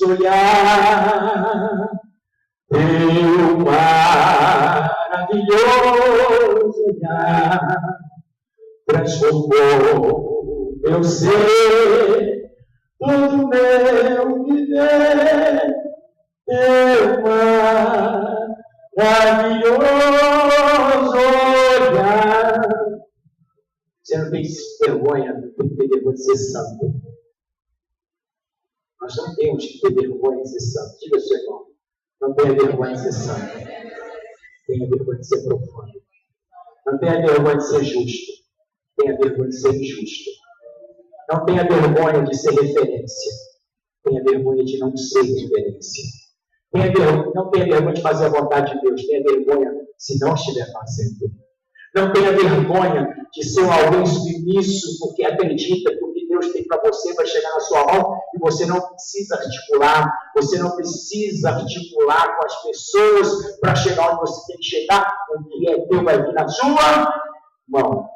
olhar, teu maravilhoso olhar, transformou meu ser, todo meu viver, teu maravilhoso olhar. Você não tem vergonha, não tem que ter vergonha de ser santo. Nós não temos que ter vergonha de ser santo. Diga ao seu irmão, não tenha vergonha de ser santo. Tenha vergonha de ser profano. Não tenha vergonha de ser justo. Tenha vergonha de ser injusto. Não tenha vergonha de ser referência. Tenha vergonha de não ser referência. Não tenha vergonha de fazer a vontade de Deus. Tenha vergonha se não estiver fazendo. Não tenha vergonha de ser alguém submisso porque acredita que o que Deus tem para você vai chegar na sua mão e você não precisa articular. Você não precisa articular com as pessoas para chegar onde você tem que chegar. O que é teu vai vir na sua mão.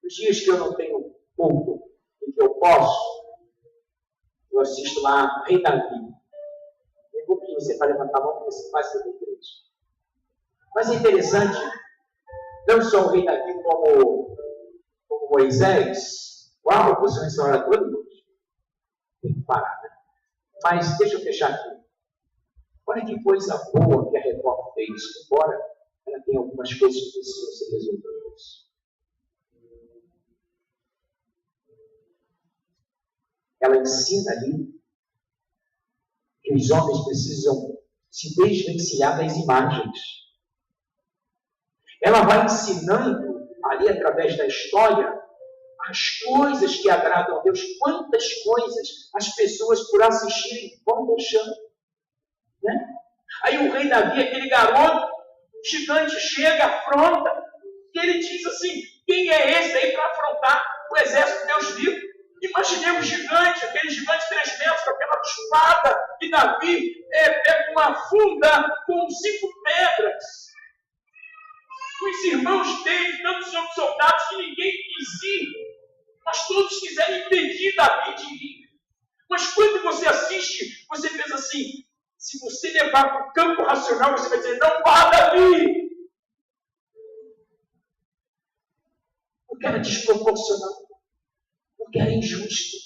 Os dias que eu não tenho culto e que eu posso, eu assisto lá Rei Davi. Eu vou pedir você para levantar a mão porque você faz seu igreja. Mas é interessante, não só o Rei Davi como Moisés. Uau, você vai ensinar todo mundo. Tem que parar, né? Mas deixa eu fechar aqui. Olha que coisa boa que a Record fez, embora ela tenha algumas coisas que precisam ser resolvidas. Ela ensina ali que os homens precisam se desvencilhar das imagens. Ela vai ensinando ali através da história as coisas que agradam a Deus. Quantas coisas as pessoas por assistirem vão deixando. Né? Aí o rei Davi, aquele garoto gigante, chega, afronta, e ele diz assim: quem é esse aí para afrontar o exército de Deus vivo? Imaginemos gigante, aquele gigante de 3 metros, com aquela espada, e Davi pega uma funda com 5 pedras. Os irmãos dele, tantos soldados que ninguém quis ir, mas todos quiseram impedir Davi de ir. Mas quando você assiste, você pensa assim: se você levar para o campo racional, você vai dizer, não vá, Davi! Porque era desproporcional. Porque era injusto.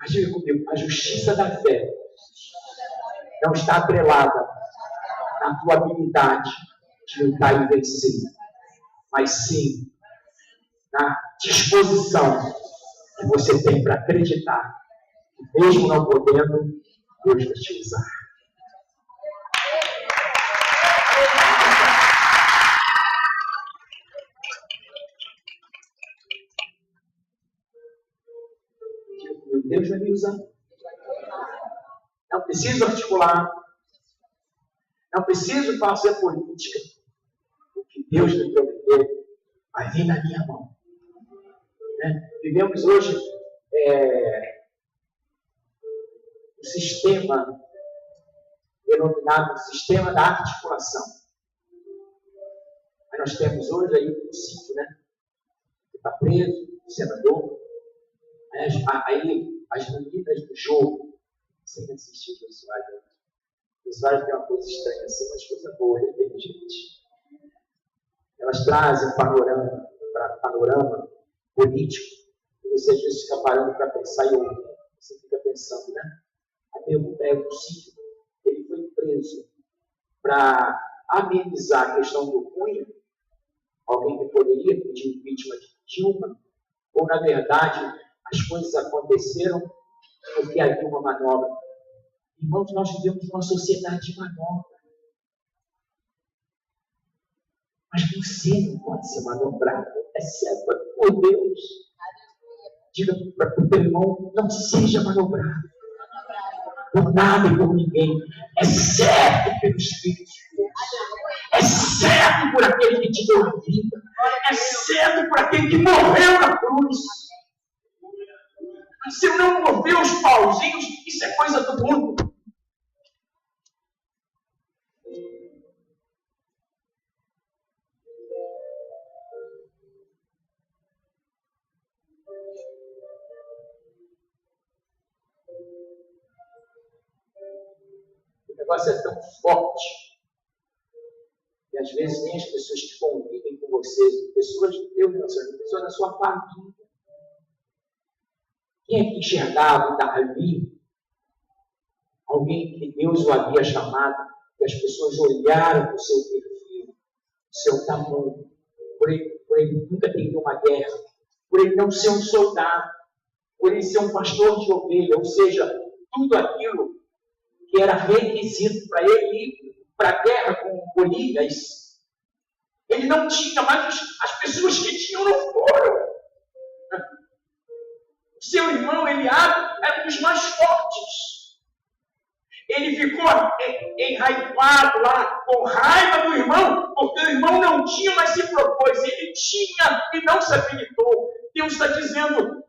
Mas diga comigo, a justiça da fé não está atrelada na tua habilidade de lutar e vencer, mas sim na disposição que você tem para acreditar que mesmo não podendo, Deus vai te usar. Deus vai me usar. Não preciso articular. Não preciso fazer política. O que Deus me prometeu vai vir na minha mão. Né? Vivemos hoje um sistema denominado sistema da articulação. Aí nós temos hoje aí um sítio, né? Que está preso, o senador. Aí as meninas do jogo, sem assistir o usuário. O usuário tem uma coisa estranha, assim, mas coisa boa, ele é inteligente. Elas trazem panorama político, e você às vezes fica parando para pensar e ouvir. Você fica pensando, né? A pergunta é: o sítio, ele foi preso para amenizar a questão do Cunha, alguém que poderia pedir impeachment de Dilma, ou na verdade as coisas aconteceram porque havia uma manobra. Irmãos, nós vivemos uma sociedade de manobra. Mas você não pode ser manobrado, exceto por Deus. Diga para o teu irmão, não seja manobrado. Por nada e por ninguém, exceto pelo Espírito de Deus. Exceto por aquele que te deu a vida. Exceto por aquele que morreu na cruz. Se eu não mover os pauzinhos, isso é coisa do mundo. negócio é tão forte que às vezes nem as pessoas que convivem com você, pessoas de Deus, pessoas da sua família. Quem é que enxergava Davi? Alguém que Deus o havia chamado, que as pessoas olharam para o seu perfil, seu tamanho, por ele nunca ter ido uma guerra, por ele não ser um soldado, por ele ser um pastor de ovelha, ou seja, tudo aquilo que era requisito para ele ir para a guerra com Golias, ele não tinha, mas as pessoas que tinham não foram. O seu irmão Eliabe era um dos mais fortes. Ele ficou enraivado lá, com raiva do irmão, porque o irmão não tinha, mas se propôs. Ele tinha e não se habilitou. Deus está dizendo,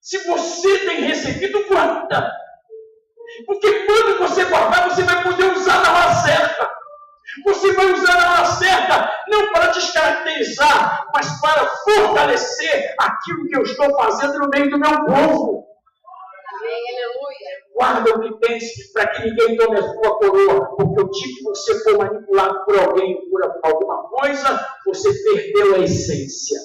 se você tem recebido, guarda. Porque quando você guardar, você vai poder usar na hora certa. Você vai usar na hora certa, não para descaracterizar, mas para fortalecer aquilo que eu estou fazendo no meio do meu povo. Amém, aleluia. Guarda o que tens para que ninguém tome a sua coroa, porque o dia que você for manipulado por alguém, por alguma coisa, você perdeu a essência.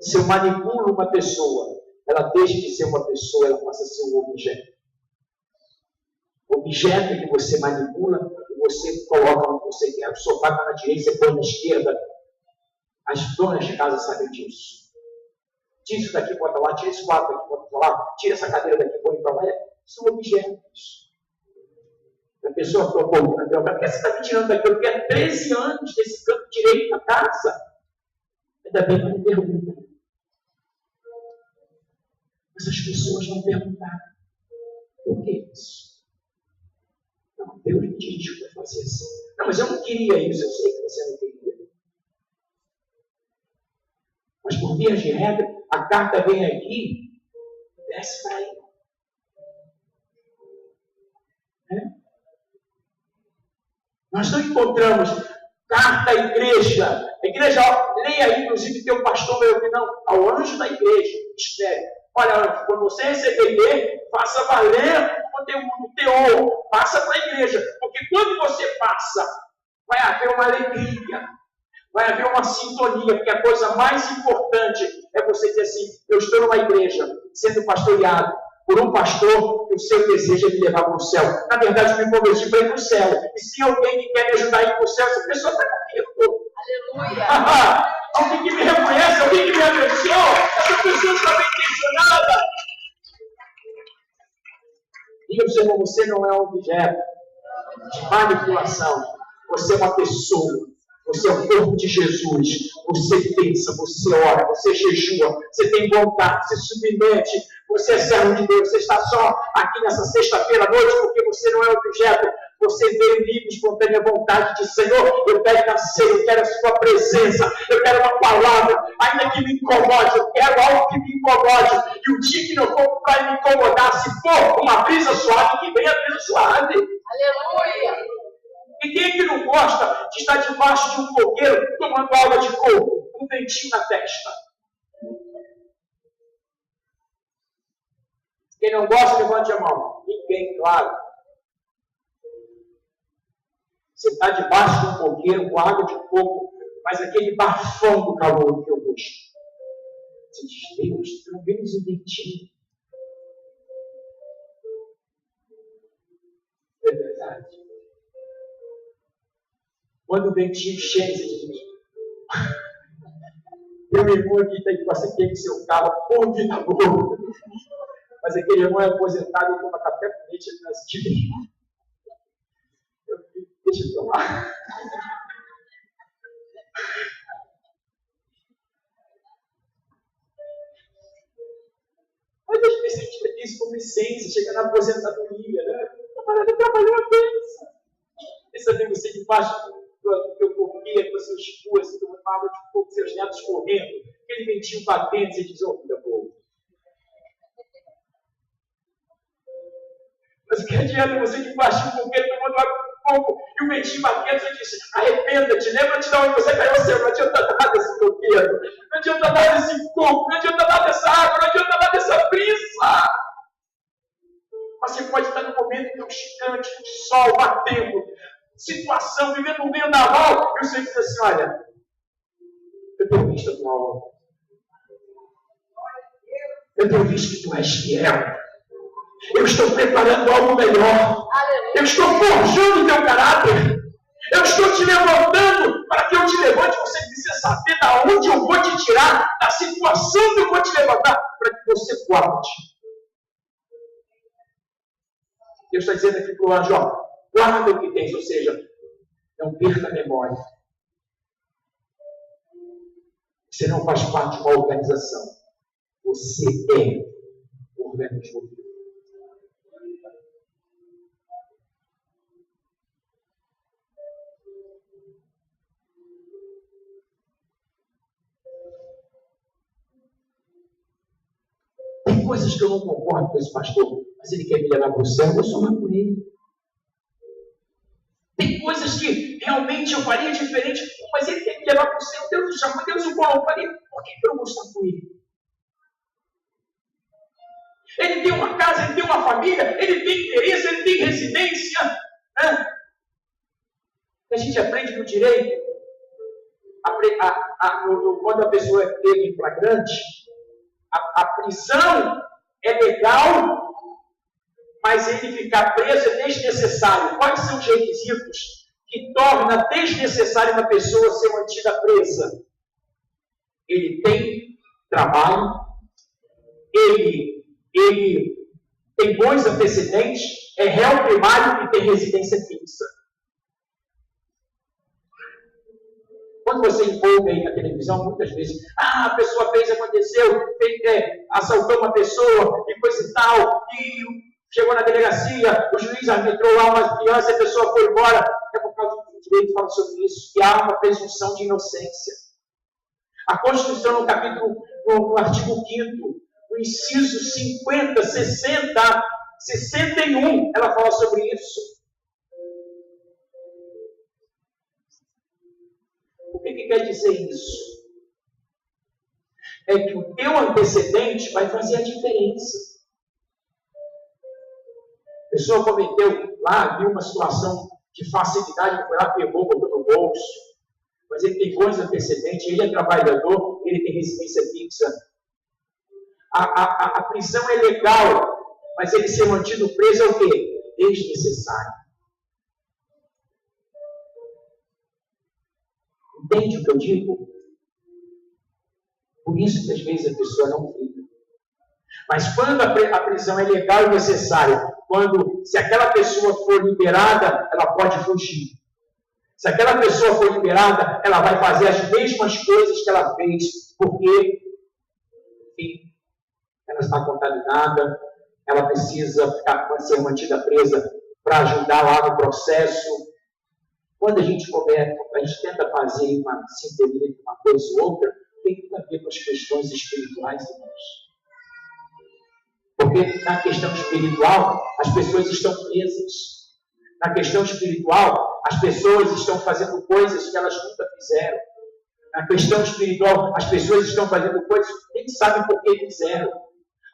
Se eu manipulo uma pessoa, ela deixa de ser uma pessoa, ela passa a ser um objeto. Objeto que você manipula e você coloca onde você quer. O sofá está na direita, você põe na esquerda. As donas de casa sabem disso. Tira isso daqui, bota lá, tira esse quadro daqui, bota lá, tira essa cadeira daqui, põe para lá. São objetos. A pessoa falou, pô, por que você está me tirando daqui? Eu quero 13 anos desse canto direito da casa. Ainda bem que não pergunta. Mas as pessoas não perguntaram. Por que isso? Não, Deus me dirigiu para fazer assim. Não, mas eu não queria isso, eu sei que você não queria. Mas por via de regra, a carta vem aqui, desce para aí. Nós não encontramos carta à igreja. A igreja, leia aí, inclusive tem um pastor meu que não, ao anjo da igreja, escreve. Olha, anjo, quando você receber e ler, faça valer o conteúdo, o teor, passa para a igreja. Porque quando você passa, vai haver uma alegria, vai haver uma sintonia, porque a coisa mais importante é você dizer assim, eu estou numa igreja, sendo pastoreado por um pastor, o seu desejo é me levar para o céu. Na verdade, eu me converti para ir para o céu. E se alguém que quer me ajudar a ir para o céu, essa pessoa está comigo. Aleluia. Alguém que me reconhece, alguém que me abençoou, essa pessoa está bem intencionada. Diga para o seu irmão, você não é um objeto de manipulação. Você é uma pessoa. Você é o corpo de Jesus. Você pensa, você ora, você jejua, você tem vontade, você submete, você é servo de Deus. Você está só aqui nessa sexta-feira à noite porque você não é objeto. Você veio livre, espontânea vontade de Senhor, eu quero nascer, eu quero a sua presença, eu quero uma palavra, ainda que me incomode, eu quero algo que me incomode. E o dia que não for para me incomodar, se for uma brisa suave, que venha a brisa suave. Aleluia. E quem é que não gosta de estar debaixo de um fogueiro tomando água de coco, com um ventinho na testa? Quem não gosta, levante a mão. Ninguém, claro. Você está debaixo de um fogueiro com água de coco, mas aquele bafão do calor que eu gosto. Você diz, Deus, pelo menos um dentinho. É verdade. Quando o dentinho chega, você diz, meu irmão aqui tem que passar aqui com seu carro, por vida boa. Mas aquele irmão é aposentado e toma café com leite ali nas tiras. Deixa eu tomar. Mas às vezes a gente vai ter isso com licença, chega na aposentadoria, né? O camarada trabalhou a vez. E saber você debaixo do teu coqueiro, com seus esposos, tomando água de fogo, seus netos correndo, aquele ventinho batendo, você diz, oh, filha boa. Mas o que adianta você debaixo do coqueiro, tomando água de fogo, e o ventinho batendo, você diz, arrependa-te, lembra-te de onde você caiu, Senhor, não adianta nada desse coqueiro, não adianta nada desse fogo, não adianta nada dessa água, não adianta nada dessa brisa. momento intoxicante, de sol batendo, situação, vivendo no vendaval, e o Senhor diz assim: olha, eu tenho visto a tua obra. Eu tenho visto que tu és fiel. Eu estou preparando algo melhor. Eu estou forjando o teu caráter. Eu estou te levantando para que eu te levante. Você precisa saber da onde eu vou te tirar, da situação que eu vou te levantar, para que você guarde. Deus está dizendo aqui para o anjo: ó, guarda o que tens, ou seja, não perca a memória. Você não faz parte de uma organização. Você é o organismo. Tem coisas que eu não concordo com esse pastor, mas ele quer me levar para o céu, eu vou somar com ele. Tem coisas que realmente eu faria diferente, mas ele quer me levar para o céu. Deus o chamou, Deus o colocou ali. Por que eu vou estar com ele? Ele tem uma casa, ele tem uma família, ele tem interesse, ele tem residência. Né? A gente aprende no direito, quando a pessoa é pega em flagrante, a prisão é legal, mas ele ficar preso é desnecessário. Quais são os requisitos que torna desnecessário uma pessoa ser mantida presa? Ele tem trabalho, ele tem bons antecedentes, é réu primário e tem residência fixa. Quando você envolve aí na televisão, muitas vezes, a pessoa fez, aconteceu, assaltou uma pessoa, e coisa e tal, e chegou na delegacia, o juiz arbitrou lá uma criança, a pessoa foi embora. É por causa do direito fala sobre isso, que há uma presunção de inocência. A Constituição, no artigo 5º, no inciso 50, 60, 61, ela fala sobre isso. O que quer dizer isso? É que o teu antecedente vai fazer a diferença. A pessoa cometeu lá, viu uma situação de facilidade, foi lá, pegou, botou no bolso, mas ele tem bons antecedentes, ele é trabalhador, ele tem residência fixa. A prisão é legal, mas ele ser mantido preso é o quê? Desnecessário. Entende o que eu digo? Por isso que às vezes a pessoa não fica. Mas quando a prisão é legal e necessária, se aquela pessoa for liberada, ela pode fugir. Se aquela pessoa for liberada, ela vai fazer as mesmas coisas que ela fez, porque, enfim, ela está contaminada, ela precisa ser mantida presa para ajudar lá no processo. Quando a gente tenta fazer uma sintonia de uma coisa ou outra, tem tudo a ver com as questões espirituais, irmãos. Porque na questão espiritual, as pessoas estão presas. Na questão espiritual, as pessoas estão fazendo coisas que elas nunca fizeram. Na questão espiritual, as pessoas estão fazendo coisas que nem sabem por que fizeram.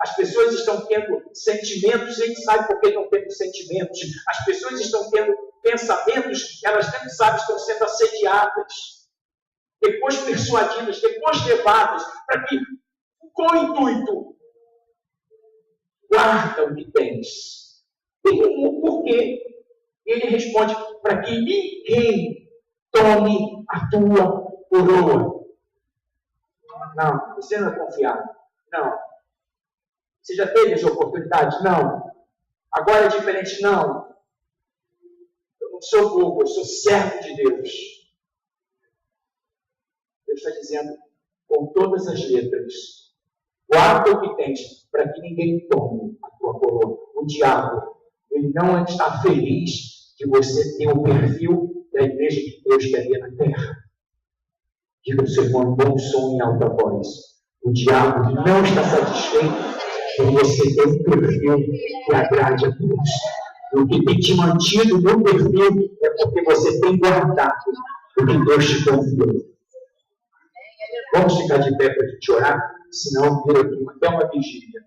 As pessoas estão tendo sentimentos, nem sabem por que estão tendo sentimentos. As pessoas estão tendo pensamentos, elas nem sabem, estão sendo assediadas. Depois persuadidas, depois levadas, para que, com o intuito, guarda o que tens. Tem um porquê. Ele responde, para que ninguém tome a tua coroa. Não, você não é confiável. Não. Você já teve essa oportunidade? Não. Agora é diferente? Não. Eu não sou bobo, eu sou servo de Deus. Deus está dizendo, com todas as letras, guarda o que tens, para que ninguém tome a tua coroa. O diabo, ele não está feliz que você tenha o perfil da igreja que Deus queria na terra. Diga ao seu irmão, bom som em alta voz. O diabo não está satisfeito por você ter um perfil que agrade a Deus. O que tem te mantido no perfil é porque você tem guardado o que Deus te confiou. Vamos ficar de pé para a gente orar, senão vira aqui até uma vigília.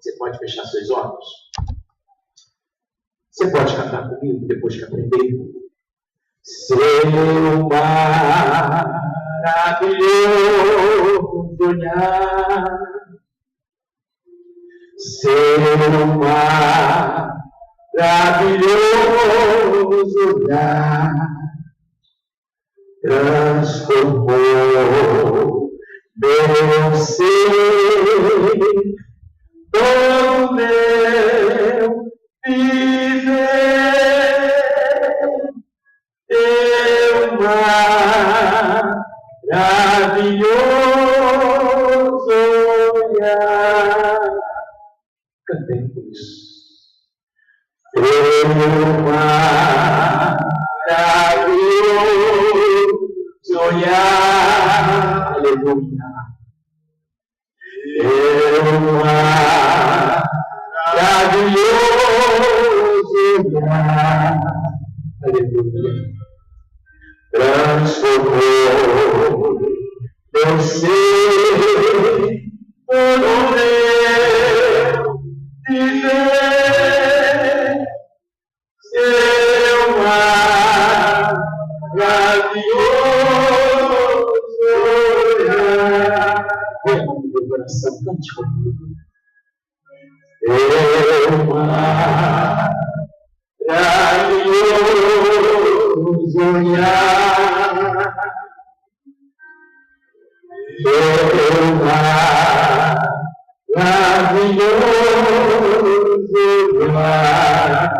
Você pode fechar seus olhos? Você pode cantar comigo depois que aprender? Seu maravilhoso olhar, seu maravilhoso olhar, transformou meu ser, todo meu viver. Teu maravilhoso olhar. Cantemos. Teu maravilhoso olhar. Aleluia. Teu maravilhoso olhar. Aleluia. Transformou meu ser, todo meu viver. Seu maravilhoso olhar. Derrame meu coração, cante comigo. Seu maravilhoso olhar, teu maravilhoso olhar,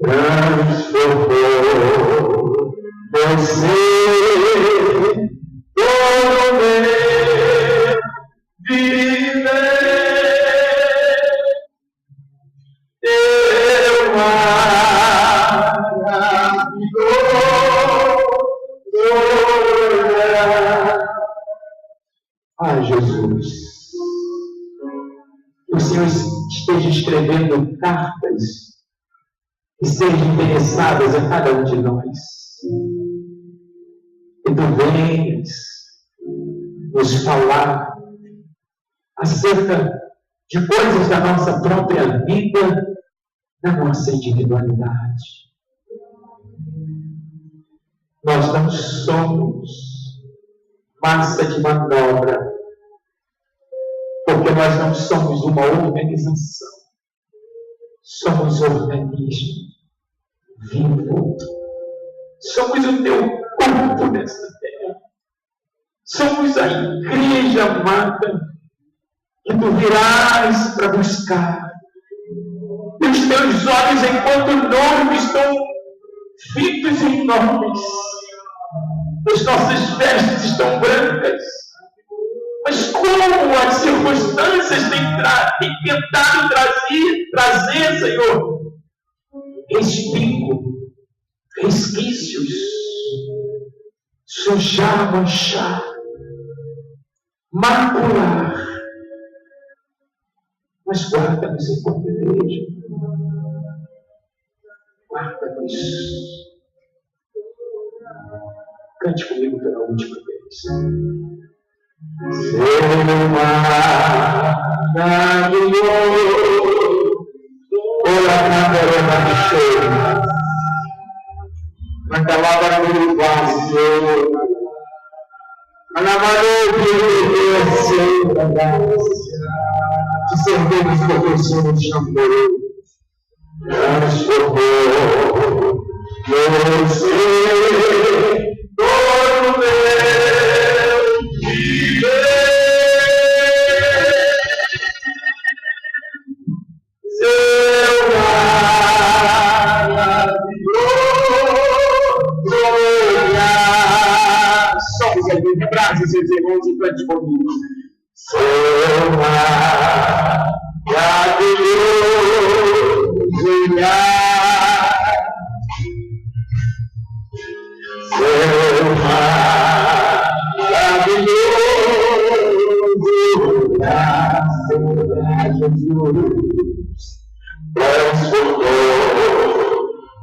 transformou meu ser, todo meu viver. Ah, Jesus, que o Senhor esteja escrevendo cartas que sejam endereçadas a cada um de nós. Que Tu venhas nos falar acerca de coisas da nossa própria vida, da nossa individualidade. Nós não somos massa de manobra, porque nós não somos uma organização, somos organismo vivo, somos o Teu corpo nesta terra, somos a igreja amada que Tu virás para buscar. E os Teus olhos, enquanto nós estão fitos em nós, as nossas vestes estão brancas, mas como as circunstâncias têm tentado trazer, Senhor, respingo, resquícios, sujar, manchar, macular, mas guarda-nos enquanto igreja, guarda-nos. Cante comigo pela última vez. Seu maravilhoso, ora cantarona cheia, na palavra do vazio, na maravilha da graça, te servimos porque o Senhor nos chamou, transformou meu ser, todo meu viver. Seu maravilhoso olhar. Somos aqui, abraça seus irmãos e cante comigo. Seu maravilhoso olhar. Seu maravilhoso olhar. Jesus transformou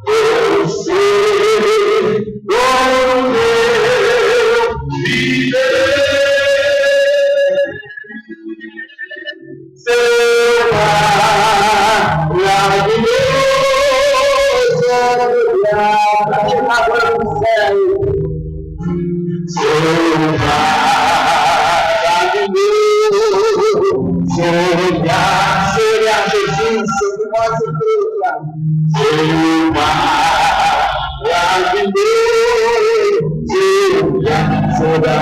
meu ser, todo meu viver. agora no céu. Seria Jesus sobre nossa vida. Será Jesus sobre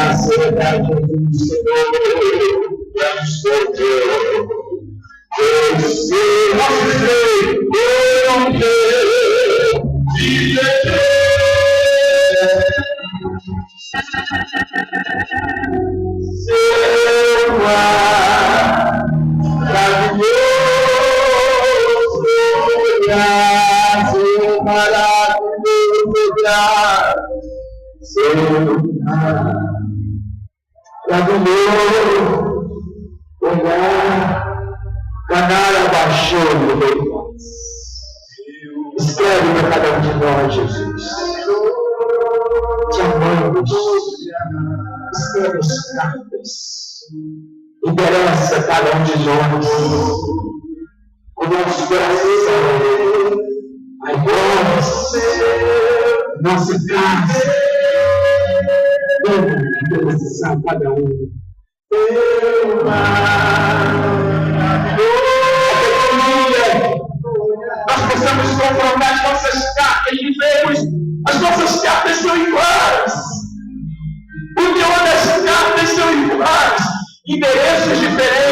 escreve para cada um de nós, Jesus. Te amamos. Escreve as cartas. Interessa cada um de nós. O nosso coração. Ai, não se canse. Vamos interessar cada um. Nós possamos confrontar as nossas cartas e vemos as nossas cartas são iguais. O teor das cartas são iguais. Endereços diferentes.